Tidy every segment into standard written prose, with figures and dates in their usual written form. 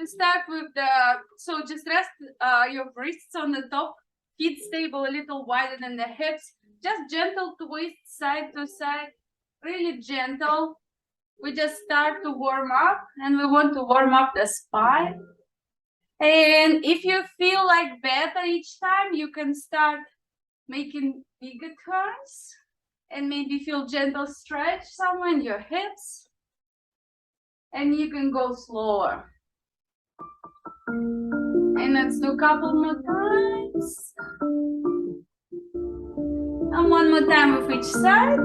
We start with so just rest your wrists on the top, feet stable a little wider than the hips, just gentle twist side to side, really gentle. We just start to warm up, and we want to warm up the spine. And if you feel like better each time, you can start making bigger turns and maybe feel gentle stretch somewhere in your hips. And you can go slower. And let's do a couple more times. And one more time with each side.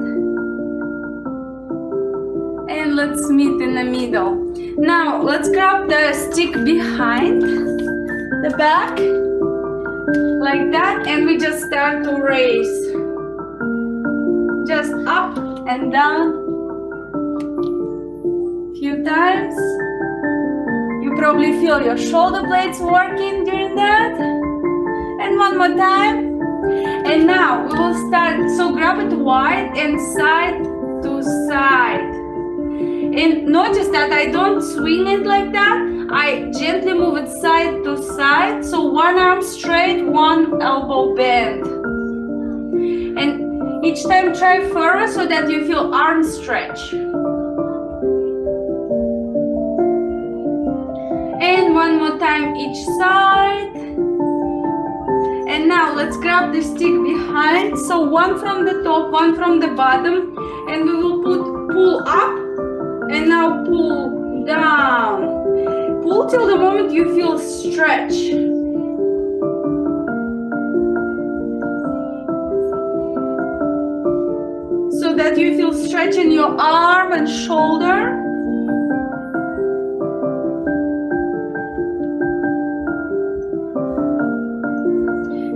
And let's meet in the middle. Now let's grab the stick behind the back, like that, and we just start to raise. Just up and down. Few times. You probably feel your shoulder blades working during that. And one more time. And now we will start, so grab it wide and side to side. And notice that I don't swing it like that. I gently move it side to side. So one arm straight, one elbow bent. And each time try further so that you feel arm stretch. And one more time each side. And now let's grab the stick behind. So one from the top, one from the bottom. And we will pull up. And now pull down. Pull till the moment you feel stretch. So that you feel stretch in your arm and shoulder.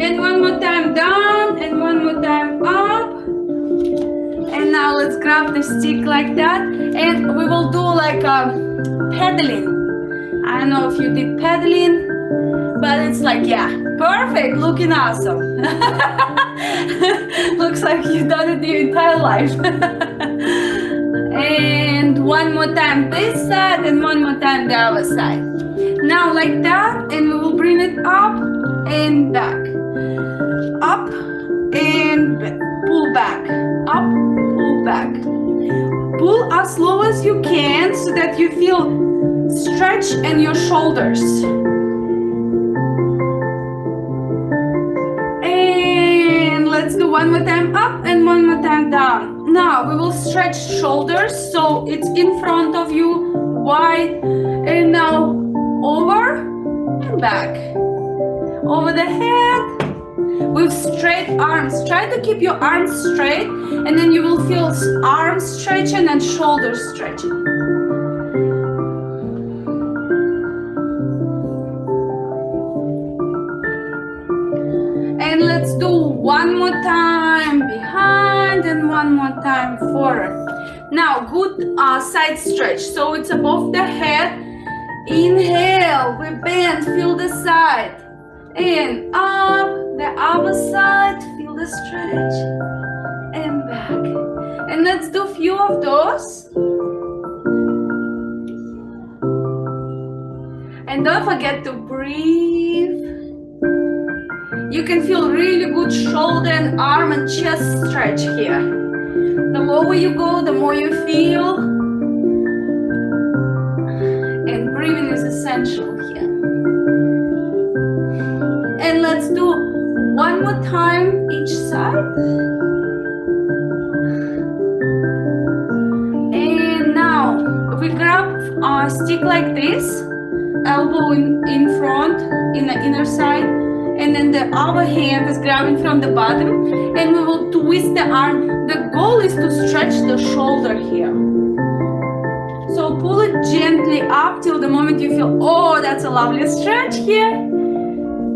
And one more time down and one more time up. And now let's grab the stick like that. And we will do like a pedaling. I don't know if you did pedaling, but it's like, yeah, perfect, looking awesome. Looks like you've done it your entire life. And one more time this side and one more time the other side. Now like that, and we will bring it up and back. Up and pull back. Up, pull back. Pull as slow as you can so that you feel stretch in your shoulders. And let's do one more time up and one more time down. Now we will stretch shoulders so it's in front of you, wide, and now over and back. Over the head. With straight arms. Try to keep your arms straight, and then you will feel arms stretching and shoulders stretching. And let's do one more time behind and one more time forward. Now good side stretch, so it's above the head. Inhale, we bend, feel the side. And up, the other side, feel the stretch, and back. And let's do a few of those. And don't forget to breathe. You can feel really good shoulder and arm and chest stretch here. The lower you go, the more you feel. And breathing is essential here. And let's do one more time each side. And now we grab a stick like this, elbow in front, in the inner side, and then the other hand is grabbing from the bottom, and we will twist the arm. The goal is to stretch the shoulder here. So pull it gently up till the moment you feel, oh, that's a lovely stretch here.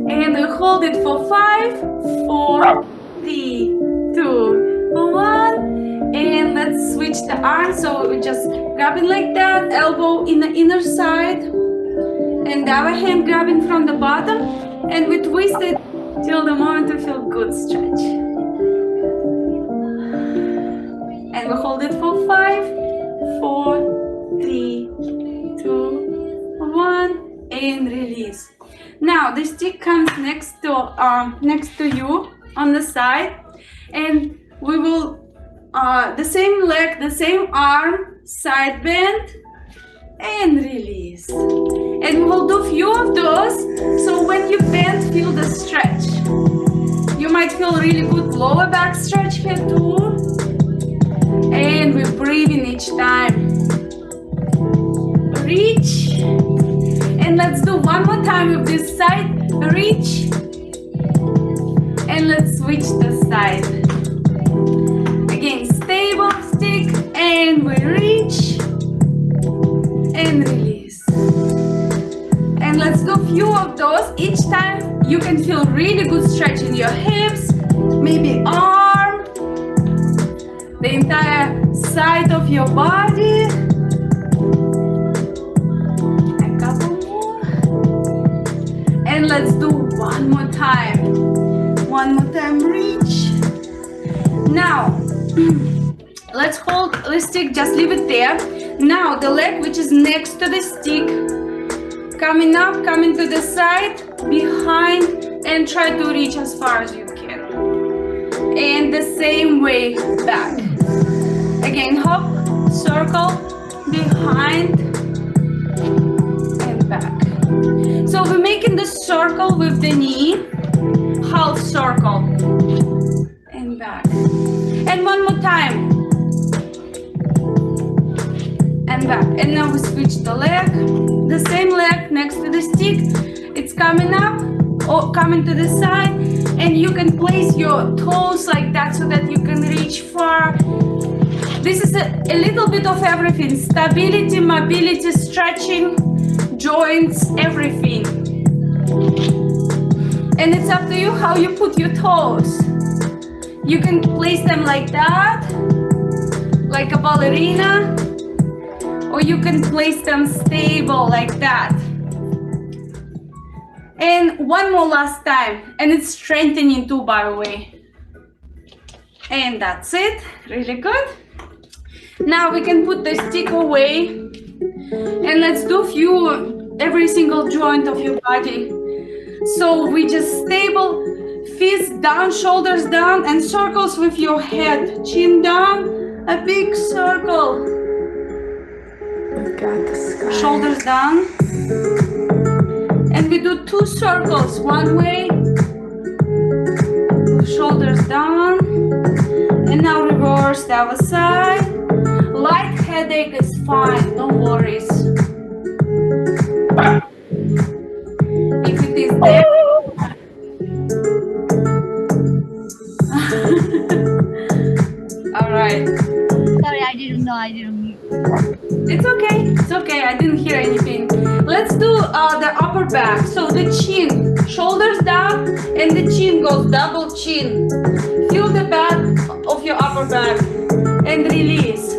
And we hold it for 5, 4, 3, 2, 1. And let's switch the arm. So we just grab it like that, elbow in the inner side, and the other hand grabbing from the bottom, and we twist it till the moment we feel good stretch. And we hold it for 5, 4, 3, 2, 1. and release. Now the stick comes next to you on the side, and we will the same leg, the same arm, side bend and release. And we'll do few of those, so when you bend, feel the stretch. You might feel really good lower back stretch here too. And we breathe in each time. Reach. And let's do one more time with this side. Reach. And let's switch the side. Again, stable stick, and we reach and release. And let's do a few of those. Each time you can feel really good stretch in your hips, maybe arm, the entire side of your body. A couple more. And let's do one more time. One more time, reach. Now, let's hold the stick, just leave it there. Now the leg which is next to the stick, coming up, coming to the side, behind, and try to reach as far as you can. And the same way back. Again, hop, circle, behind, and back. So we're making the circle with the knee, half circle, and back. And one more time. And back. And now we switch the leg. The same leg next to the stick. It's coming up or coming to the side. And you can place your toes like that so that you can reach far. This is a little bit of everything. Stability, mobility, stretching, joints, everything. And it's up to you how you put your toes. You can place them like that, like a ballerina, or you can place them stable like that. And one more last time, and it's strengthening too, by the way. And that's it, really good. Now we can put the stick away, and let's do every single joint of your body. So we just stable, fists down, shoulders down, and circles with your head. Chin down, a big circle. We've got the sky. Shoulders down. And we do 2 circles, one way, shoulders down. And now reverse the other side. Light headache is fine, no worries. If it is there. All right. Sorry, I didn't know. It's okay, I didn't hear anything. Let's do the upper back. So the chin, shoulders down, and the chin goes double chin. Feel the back of your upper back and release.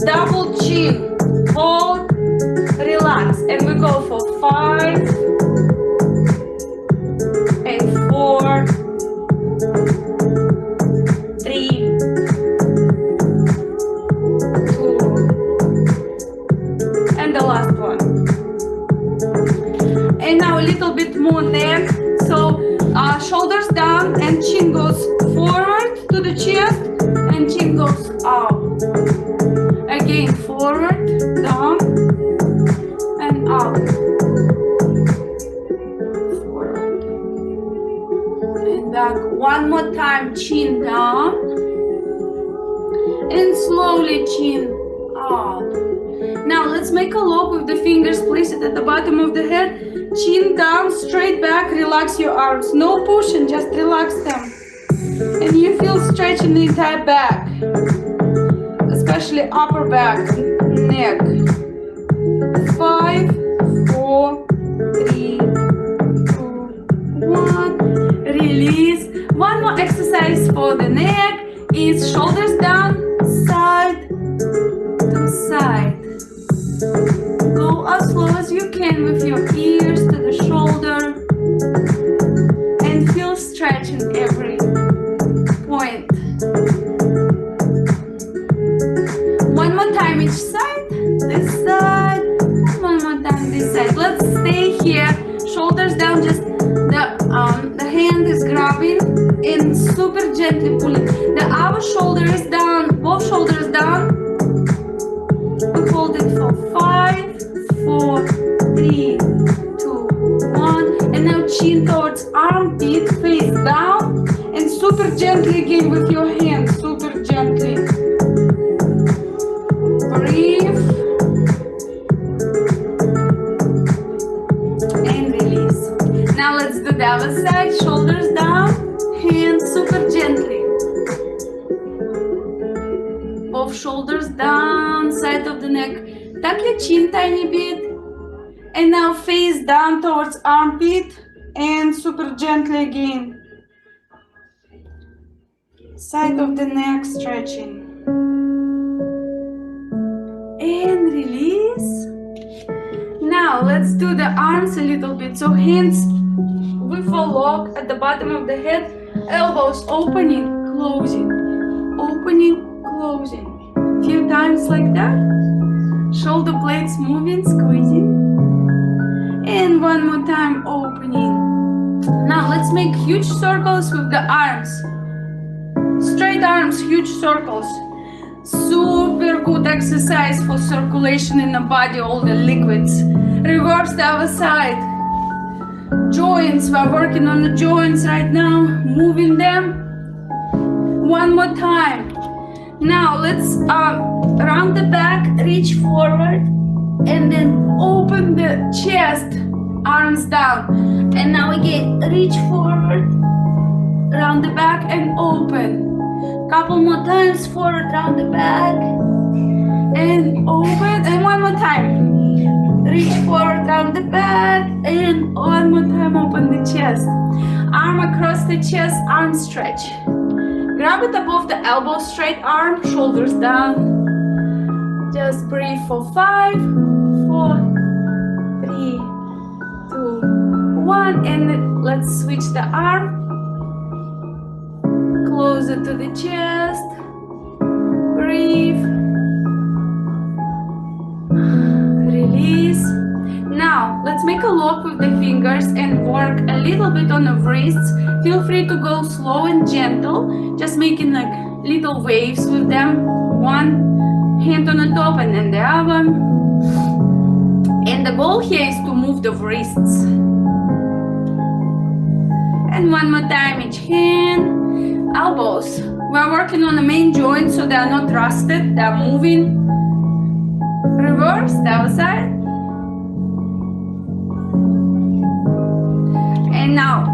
Double chin, hold, relax, and we go for 5 and 4, 3, 2, and the last one. And now a little bit more neck. So shoulders down and chin goes forward to the chest and chin goes up. Again, forward, down, and up. Forward and back. One more time, chin down. And slowly chin up. Now let's make a lock with the fingers. Place it at the bottom of the head. Chin down, straight back. Relax your arms. No pushing, just relax them. And you feel stretch in the entire back. Especially upper back, neck. 5, 4, 3, 2, 1. Release. One more exercise for the neck is shoulders down, side to side. Go as slow as you can with your ears to the shoulder and feel stretch in every point. One more time each side, this side, and one more time this side. Let's stay here, shoulders down, just the hand is grabbing and super gently pulling. The other shoulder is down, both shoulders down. We hold it for 5, 4, 3, 2, 1. And now chin towards armpit, face down, and super gently again with your hand, super gently. Breathe. And release. Now let's do the other side, shoulders down, hands super gently. Both shoulders down, side of the neck. Tuck your chin tiny bit. And now face down towards armpit and super gently again. Side of the neck stretching. And release. Now let's do the arms a little bit. So hands with a lock at the bottom of the head, elbows opening, closing, opening, closing. Few times like that. Shoulder blades moving, squeezing. And one more time, opening. Now let's make huge circles with the arms. Straight arms, huge circles. Super good exercise for circulation in the body, all the liquids. Reverse the other side. Joints, we're working on the joints right now, moving them. One more time. Now let's round the back, reach forward, and then open the chest, arms down. And now again, reach forward, round the back and open. Couple more times, forward, round the back, and open. And one more time. Reach forward, round the back, and one more time, open the chest. Arm across the chest, arm stretch. Grab it above the elbow, straight arm, shoulders down. Just breathe for 5, 4, 3, 2, 1. And let's switch the arm. Closer to the chest. Breathe. Release. Now, let's make a lock with the fingers and work a little bit on the wrists. Feel free to go slow and gentle, just making like little waves with them. One hand on the top and then the other. And the goal here is to move the wrists. And one more time, each hand. Elbows. We're working on the main joints so they are not rusted, they're moving. Reverse, the other side. And now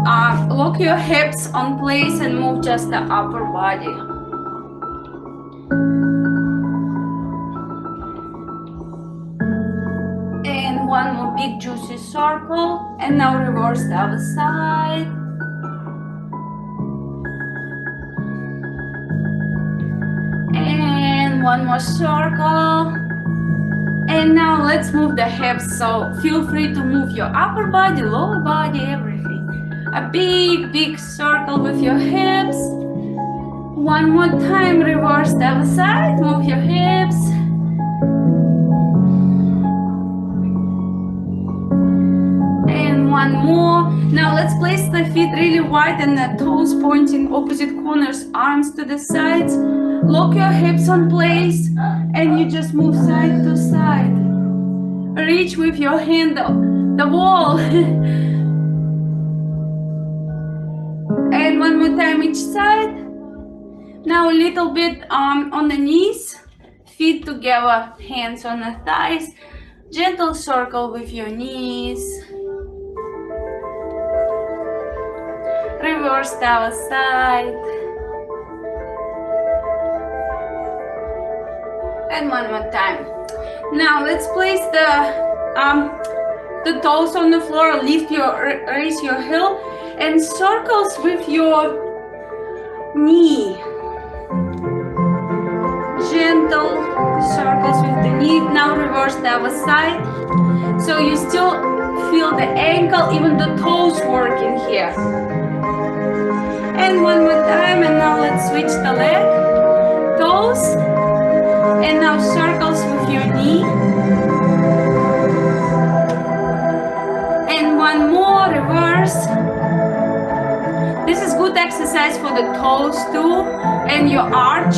lock your hips on place and move just the upper body. And one more big juicy circle. And now reverse the other side. And one more circle. And now let's move the hips. So feel free to move your upper body, lower body, everything. A big circle with your hips. One more time, reverse the other side, move your hips. And one more. Now let's place the feet really wide and the toes pointing opposite corners, arms to the sides. Lock your hips on place and you just move side to side. Reach with your hand the wall. And one more time each side. Now a little bit on the knees, feet together, hands on the thighs. Gentle circle with your knees. Reverse the other side. And one more time. Now let's place the toes on the floor. Raise your heel and circles with your knee. Gentle circles with the knee. Now reverse the other side. So you still feel the ankle, even the toes working here. And one more time. And now let's switch the leg. Toes. And now circles with your knee. And exercise for the toes too, and your arch.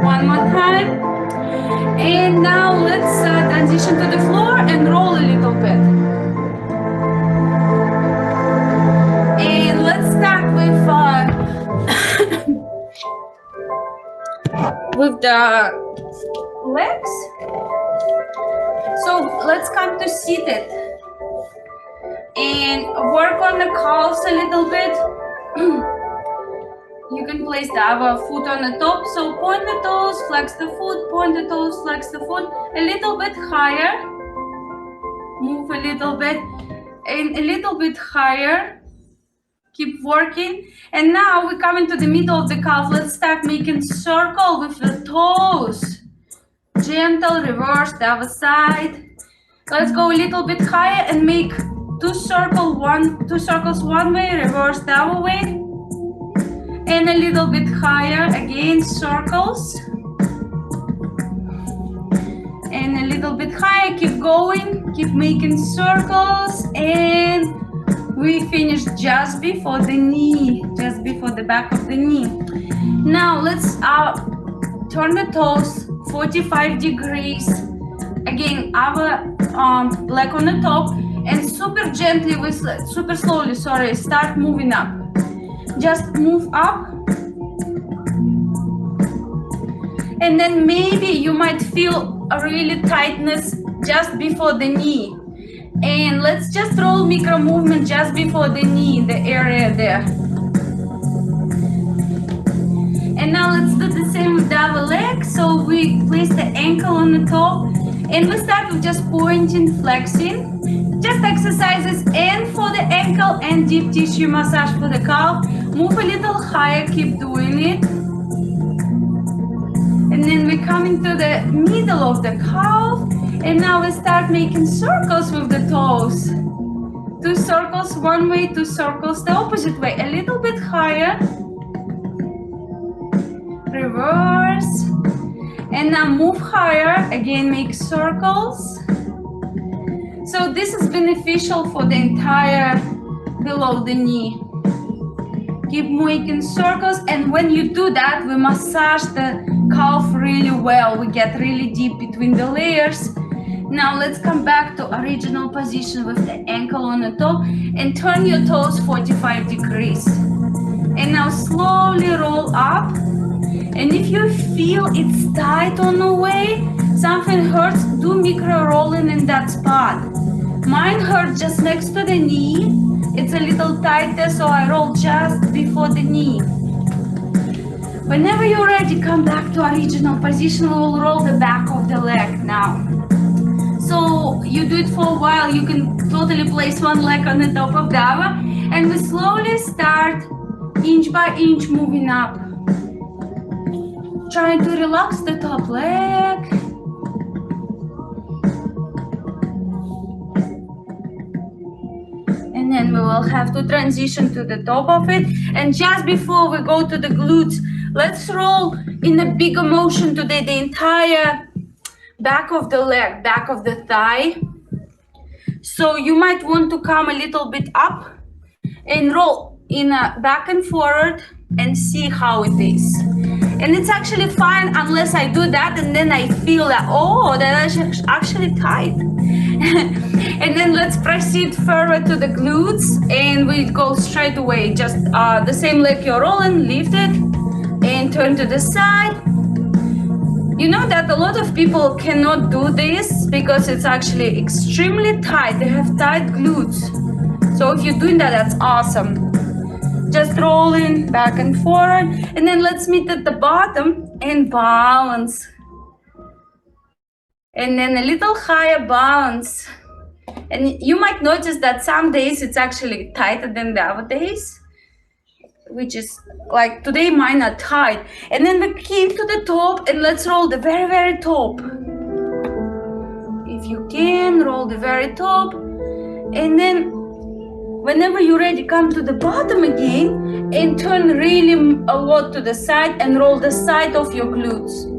One more time. And now let's transition to the floor and roll a little bit. And let's start with the legs. So let's come to seated and work on the calves a little bit. You can place the other foot on the top. So point the toes, flex the foot, point the toes, flex the foot a little bit higher. Move a little bit and a little bit higher. Keep working. And now we come into the middle of the calf. Let's start making circle with the toes. Gentle, reverse the other side. Let's go a little bit higher and make two circles one way, reverse the other way. And a little bit higher, again, circles. And a little bit higher, keep going, keep making circles. And we finish just before the knee, just before the back of the knee. Now let's turn the toes 45 degrees. Again, our leg on the top, and super gently, super slowly, start moving up. Just move up. And then maybe you might feel a really tightness just before the knee. And let's just roll micro movement just before the knee, the area there. And now let's do the same with the other leg. So we place the ankle on the top and we start with just pointing, flexing. Just exercises and for the ankle and deep tissue massage for the calf. Move a little higher, keep doing it. And then we come into the middle of the calf. And now we start making circles with the toes. 2 circles one way, 2 circles the opposite way. A little bit higher. Reverse. And now move higher. Again, make circles. So this is beneficial for the entire below the knee. Keep making circles. And when you do that, we massage the calf really well. We get really deep between the layers. Now let's come back to original position with the ankle on the top and turn your toes 45 degrees. And now slowly roll up. And if you feel it's tight on the way, something hurts, do micro rolling in that spot. Mine hurts just next to the knee. It's a little tighter, so I roll just before the knee. Whenever you're ready, come back to original position. We'll roll the back of the leg now. So you do it for a while, you can totally place one leg on the top of the other, and we slowly start inch by inch moving up. Trying to relax the top leg. And then we will have to transition to the top of it. And just before we go to the glutes, let's roll in a bigger motion today, the entire back of the leg, back of the thigh. So you might want to come a little bit up and roll in a back and forward and see how it is. And it's actually fine unless I do that and then I feel that, oh, that is actually tight. And then let's proceed further to the glutes and we go straight away. Just the same leg you're rolling, lift it and turn to the side. You know that a lot of people cannot do this because it's actually extremely tight. They have tight glutes. So if you're doing that, that's awesome. Just rolling back and forward. And then let's meet at the bottom and balance. And then a little higher balance. And you might notice that some days it's actually tighter than the other days, which is like today mine are tight. And then we came to the top and let's roll the very, very top. If you can, roll the very top. And then whenever you're ready, come to the bottom again and turn really a lot to the side and roll the side of your glutes.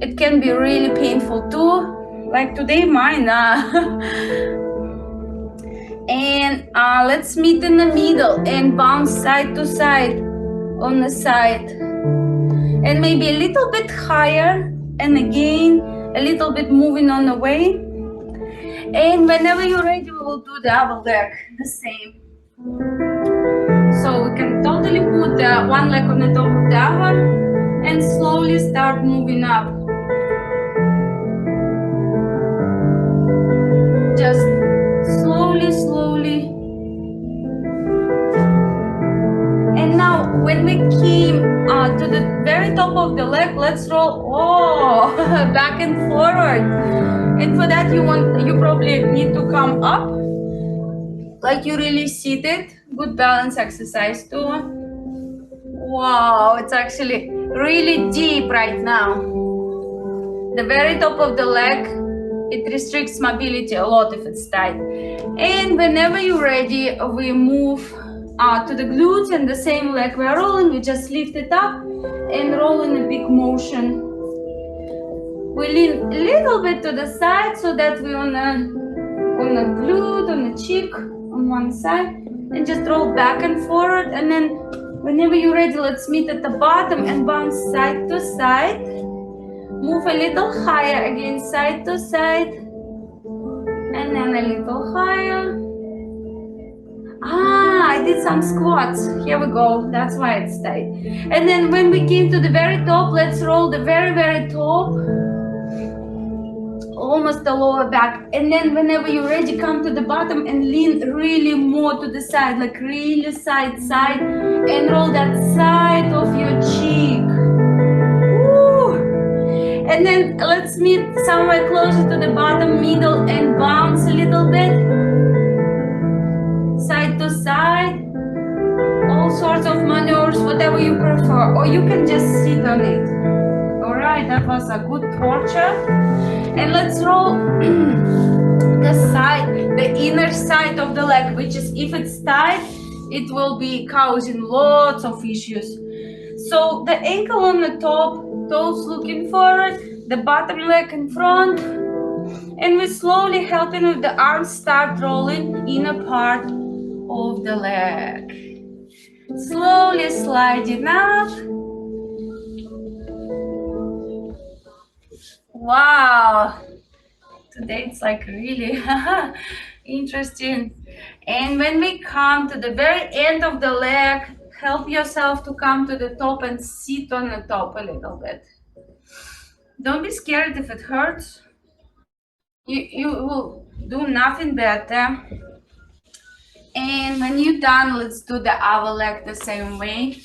It can be really painful too. Like today mine And let's meet in the middle and bounce side to side on the side. And maybe a little bit higher, and again, a little bit moving on the way. And whenever you're ready, we will do the other leg, the same. So we can totally put the one leg on the top of the other and slowly start moving up. Just slowly, slowly. And now when we came to the very top of the leg, let's roll back and forward. And for that you probably need to come up like you really seated. Good balance exercise too. Wow, it's actually really deep right now. The very top of the leg, it restricts mobility a lot if it's tight. And whenever you're ready, we move to the glutes, and the same leg we're rolling, we just lift it up and roll in a big motion. We lean a little bit to the side so that we're on a glute, on the cheek, on one side, and just roll back and forward. And then whenever you're ready, let's meet at the bottom and bounce side to side. Move a little higher again, side to side, and then a little higher. I did some squats. Here we go. That's why it's tight. And then when we came to the very top, let's roll the very, very top, almost the lower back. And then whenever you're ready, come to the bottom and lean really more to the side, like really side, and roll that side of your cheek. And then let's meet somewhere closer to the bottom, middle, and bounce a little bit. Side to side. All sorts of maneuvers, whatever you prefer. Or you can just sit on it. Alright, that was a good torture. And let's roll the side, the inner side of the leg, which is, if it's tight, it will be causing lots of issues. So the ankle on the top, toes looking forward, the bottom leg in front, and we slowly helping with the arms start rolling inner part of the leg. Slowly sliding up. Wow, today it's like really interesting. And when we come to the very end of the leg, help yourself to come to the top and sit on the top a little bit. Don't be scared if it hurts. You will do nothing better. And when you're done, let's do the other leg the same way.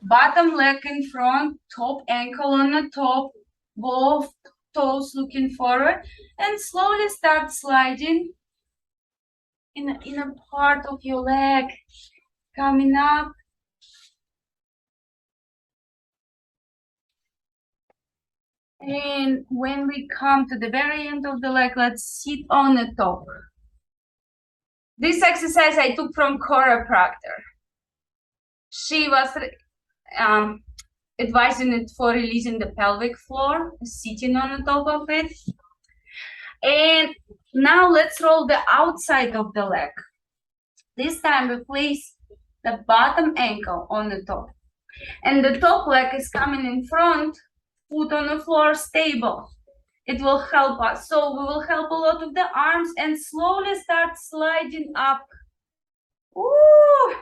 Bottom leg in front, top ankle on the top, both toes looking forward, and slowly start sliding in the inner part of your leg, coming up. And when we come to the very end of the leg, let's sit on the top. This exercise I took from chiropractor. She was advising it for releasing the pelvic floor, sitting on the top of it. And now let's roll the outside of the leg. This time we place the bottom ankle on the top. And the top leg is coming in front, foot on the floor, stable. It will help us. So we will help a lot with the arms and slowly start sliding up. Ooh.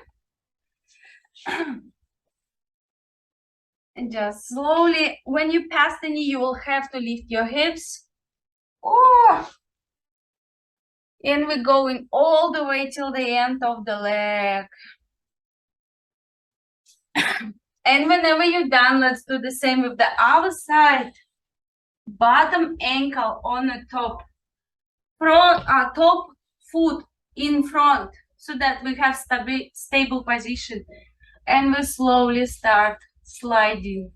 And just slowly, when you pass the knee, you will have to lift your hips. Oh. And we're going all the way till the end of the leg. And whenever you're done, let's do the same with the other side. Bottom ankle on the top. Top foot in front, so that we have stable position. And we slowly start sliding.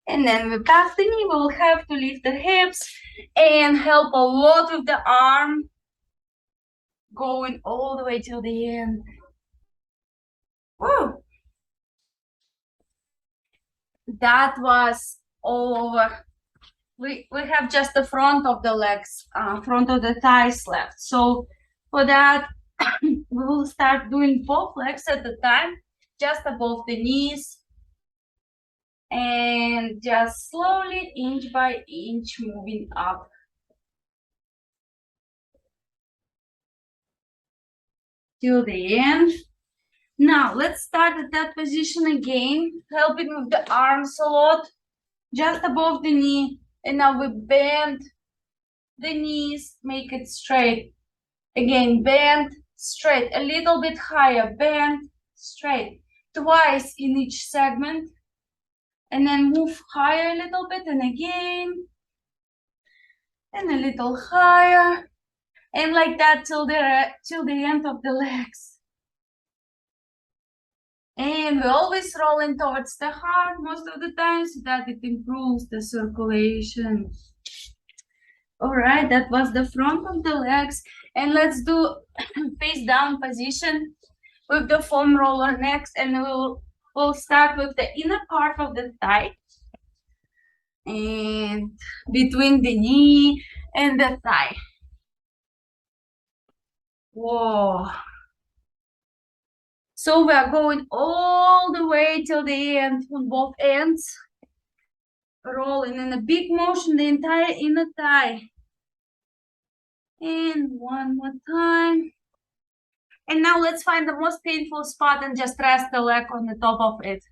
And then we pass the knee, we'll have to lift the hips and help a lot with the arm, going all the way till the end. Woo! That was all over we have just the front of the legs, front of the thighs left. So for that, we will start doing both legs at the time, just above the knees, and just slowly, inch by inch, moving up. Till the end. Now let's start at that position again, helping with the arms a lot, just above the knee. And now we bend the knees, make it straight. Again, bend, straight, a little bit higher, bend, straight. Twice in each segment. And then move higher a little bit, and again. And a little higher. And like that till the end of the legs. And we're always rolling towards the heart most of the time so that it improves the circulation. All right, that was the front of the legs. And let's do face down position with the foam roller next. And we'll start with the inner part of the thigh. And between the knee and the thigh. Whoa. So we are going all the way till the end on both ends. Rolling in a big motion, the entire inner thigh. And one more time. And now let's find the most painful spot and just rest the leg on the top of it.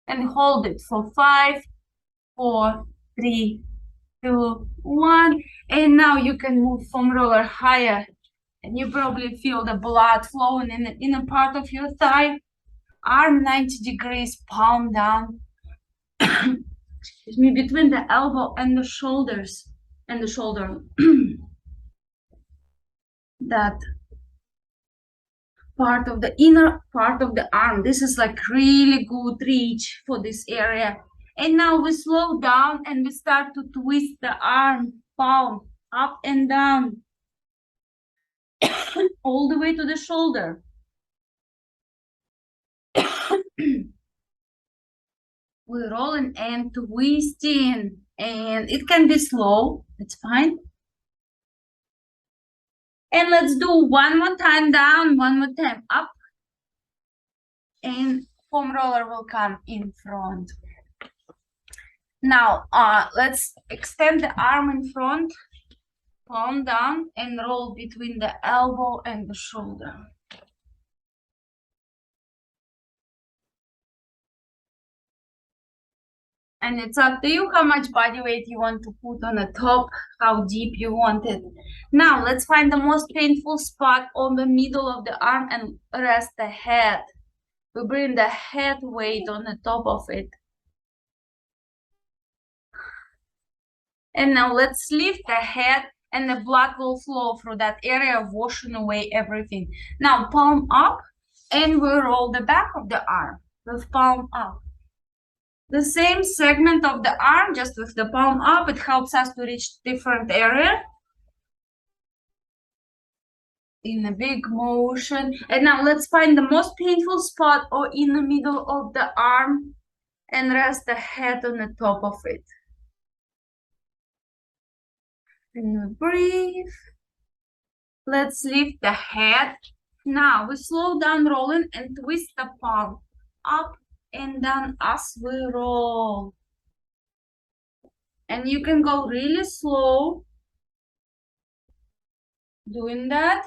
And hold it for 5, 4, 3, 2, 1. And now you can move foam roller higher. And you probably feel the blood flowing in the inner part of your thigh. Arm 90 degrees, palm down. Excuse me, between the elbow and the shoulders. And the shoulder. That part of the inner part of the arm. This is like really good reach for this area. And now we slow down and we start to twist the arm, palm, up and down. All the way to the shoulder. We're rolling and twisting. And it can be slow. It's fine. And let's do one more time down, one more time up. And foam roller will come in front. Now, let's extend the arm in front, palm down, and roll between the elbow and the shoulder. And it's up to you how much body weight you want to put on the top, how deep you want it. Now, let's find the most painful spot on the middle of the arm and rest the head. We bring the head weight on the top of it. And now let's lift the head and the blood will flow through that area, washing away everything. Now palm up and we roll the back of the arm with palm up. The same segment of the arm, just with the palm up, it helps us to reach different area. In a big motion. And now let's find the most painful spot or in the middle of the arm and rest the head on the top of it. And we breathe. Let's lift the head. Now we slow down rolling and twist the palm up and down as we roll. And you can go really slow. Doing that,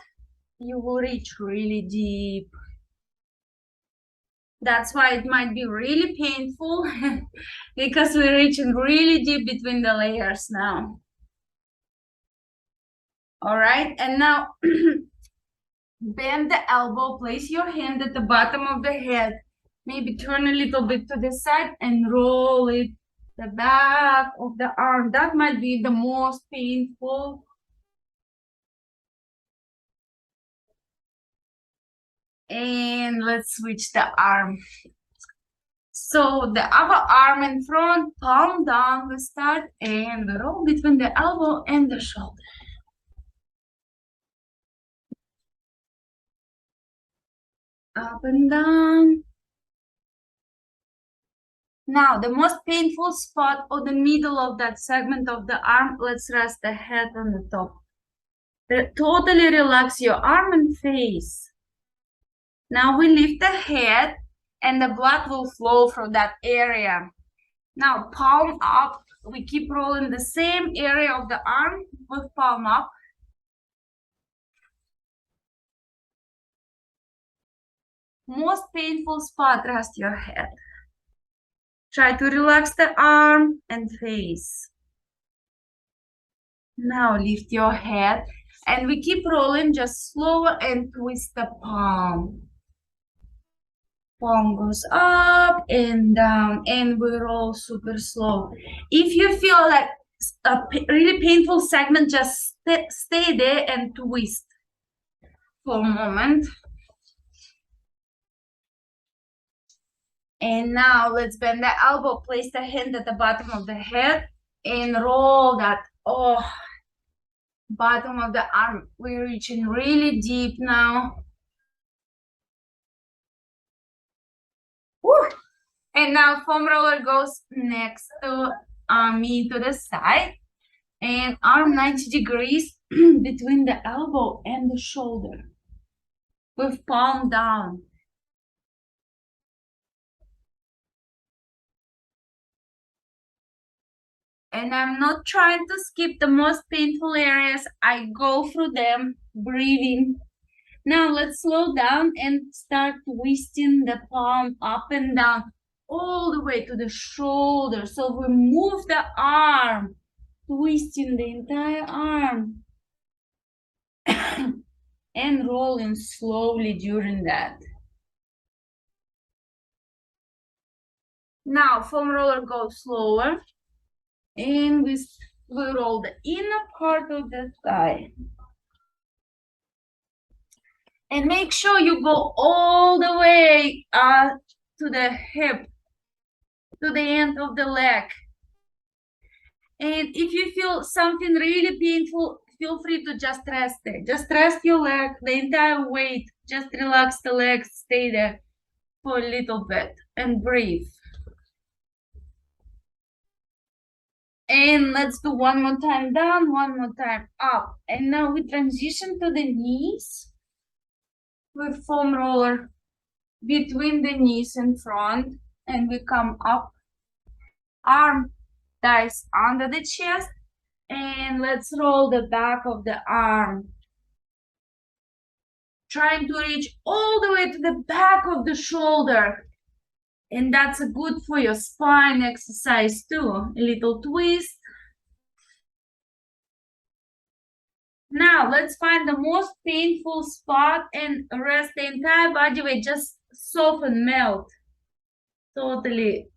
you will reach really deep. That's why it might be really painful because we're reaching really deep between the layers now. All right, and now bend the elbow, place your hand at the bottom of the head, maybe turn a little bit to the side and roll it, the back of the arm. That might be the most painful. And let's switch the arm. So the other arm in front, palm down, we start and we roll between the elbow and the shoulder. Up and down. Now, the most painful spot or the middle of that segment of the arm, let's rest the head on the top. Totally relax your arm and face. Now we lift the head and the blood will flow from that area. Now palm up. We keep rolling the same area of the arm with palm up. Most painful spot, rest your head. Try to relax the arm and face. Now lift your head and we keep rolling just slower and twist the palm. Palm goes up and down and we roll super slow. If you feel like a really painful segment, just stay there and twist for a moment. And now let's bend the elbow, place the hand at the bottom of the head and roll that bottom of the arm. We're reaching really deep now. Woo. And now foam roller goes next to me to the side and arm 90 degrees between the elbow and the shoulder with palm down. And I'm not trying to skip the most painful areas. I go through them, breathing. Now let's slow down and start twisting the palm up and down all the way to the shoulder. So we move the arm, twisting the entire arm and rolling slowly during that. Now foam roller goes slower and we roll the inner part of the thigh. And make sure you go all the way to the hip, to the end of the leg. And if you feel something really painful, feel free to just rest there. Just rest your leg, the entire weight. Just relax the legs, stay there for a little bit and breathe. And let's do one more time down, one more time up. And now we transition to the knees with foam roller between the knees in front, and we come up, arm dies under the chest, and let's roll the back of the arm, trying to reach all the way to the back of the shoulder. And that's a good for your spine exercise too. A little twist. Now let's find the most painful spot and rest the entire body weight. Just soften, melt. Totally